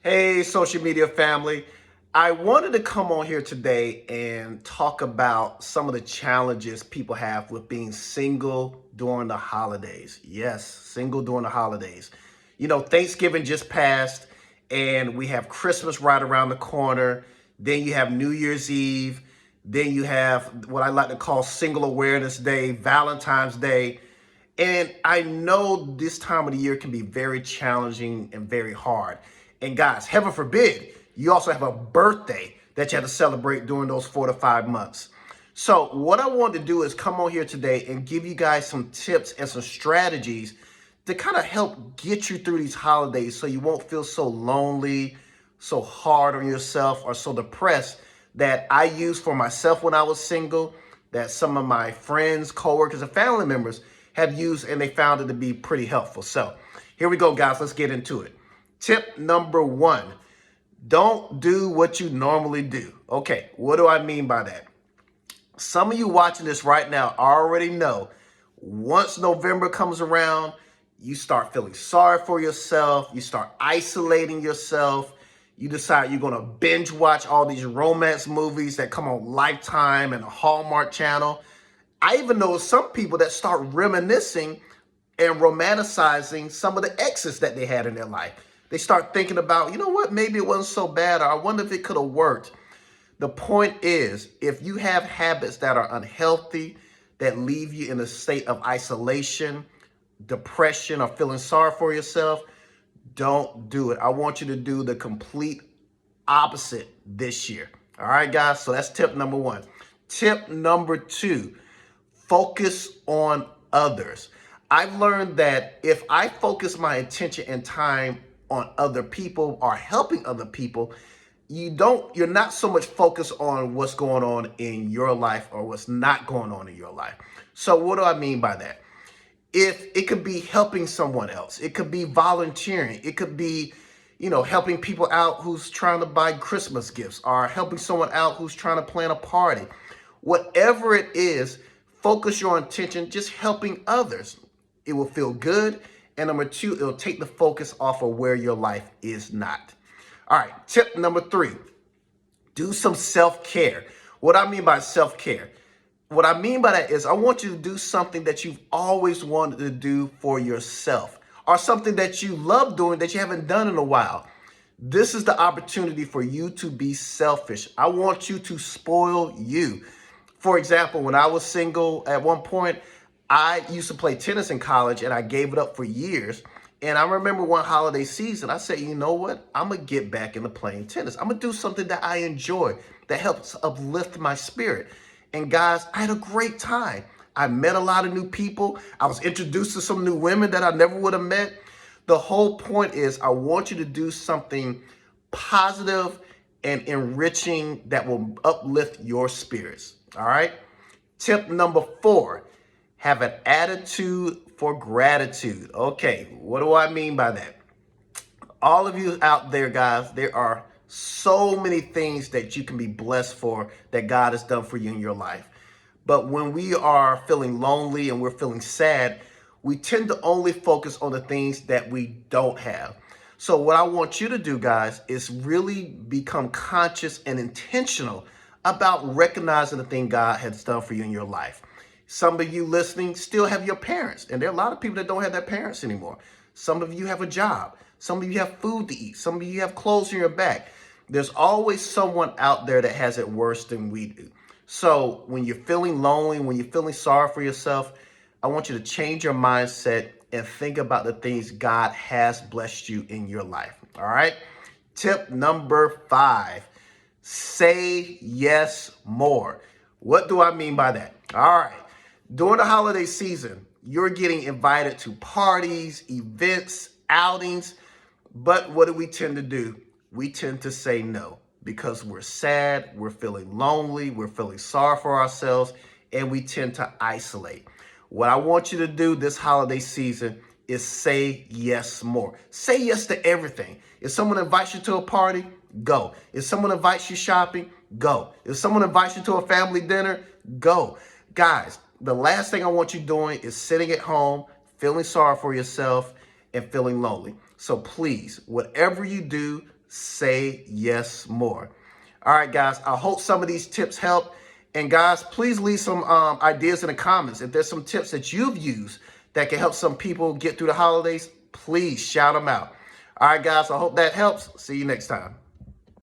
Hey, social media family. I wanted to come on here today and talk about some of the challenges people have with being single during the holidays. Yes, single during the holidays. You know, Thanksgiving just passed and we have Christmas right around the corner. Then you have New Year's Eve. Then you have what I like to call Single Awareness Day, Valentine's Day. And I know this time of the year can be very challenging and very hard. And guys, heaven forbid, you also have a birthday that you have to celebrate during those 4 to 5 months. So what I wanted to do is come on here today and give you guys some tips and some strategies to kind of help get you through these holidays so you won't feel so lonely, so hard on yourself, or so depressed that I used for myself when I was single, that some of my friends, coworkers, and family members have used and they found it to be pretty helpful. So here we go, guys. Let's get into it. Tip number one, don't do what you normally do. Okay, what do I mean by that? Some of you watching this right now already know once November comes around, you start feeling sorry for yourself. You start isolating yourself. You decide you're going to binge watch all these romance movies that come on Lifetime and the Hallmark Channel. I even know some people that start reminiscing and romanticizing some of the exes that they had in their life. They start thinking about, you know what, maybe it wasn't so bad, or I wonder if it could have worked. The point is, if you have habits that are unhealthy, that leave you in a state of isolation, depression, or feeling sorry for yourself, don't do it. I want you to do the complete opposite this year. All right, guys? So that's tip number one. Tip number two, focus on others. I've learned that if I focus my attention and time on other people or helping other people, you're not so much focused on what's going on in your life or what's not going on in your life. So what do I mean by that? If it could be helping someone else, it could be volunteering, it could be, helping people out who's trying to buy Christmas gifts, or helping someone out who's trying to plan a party. Whatever it is, focus your attention just helping others. It will feel good. And number two, it'll take the focus off of where your life is not. All right, tip number three, do some self-care. What I mean by self-care, what I mean by that is I want you to do something that you've always wanted to do for yourself, or something that you love doing that you haven't done in a while. This is the opportunity for you to be selfish. I want you to spoil you. For example, when I was single at one point, I used to play tennis in college and I gave it up for years. And I remember one holiday season, I said, you know what? I'm going to get back into playing tennis. I'm going to do something that I enjoy, that helps uplift my spirit. And guys, I had a great time. I met a lot of new people. I was introduced to some new women that I never would have met. The whole point is I want you to do something positive and enriching that will uplift your spirits. All right. Tip number four, have an attitude for gratitude. Okay, what do I mean by that? All of you out there, guys, there are so many things that you can be blessed for that God has done for you in your life. But when we are feeling lonely and we're feeling sad, we tend to only focus on the things that we don't have. So what I want you to do, guys, is really become conscious and intentional about recognizing the thing God has done for you in your life. Some of you listening still have your parents, and there are a lot of people that don't have their parents anymore. Some of you have a job. Some of you have food to eat. Some of you have clothes on your back. There's always someone out there that has it worse than we do. So when you're feeling lonely, when you're feeling sorry for yourself, I want you to change your mindset and think about the things God has blessed you in your life. All right. Tip number five, say yes more. What do I mean by that? All right. During the holiday season, you're getting invited to parties, events, outings. But what do we tend to do? We tend to say no because we're sad, we're feeling lonely, we're feeling sorry for ourselves, and we tend to isolate. What I want you to do this holiday season is say yes more. Say yes to everything. If someone invites you to a party, go. If someone invites you shopping, go. If someone invites you to a family dinner, go. Guys, the last thing I want you doing is sitting at home, feeling sorry for yourself and feeling lonely. So please, whatever you do, say yes more. All right, guys, I hope some of these tips help. And guys, please leave some ideas in the comments. If there's some tips that you've used that can help some people get through the holidays, please shout them out. All right, guys, I hope that helps. See you next time.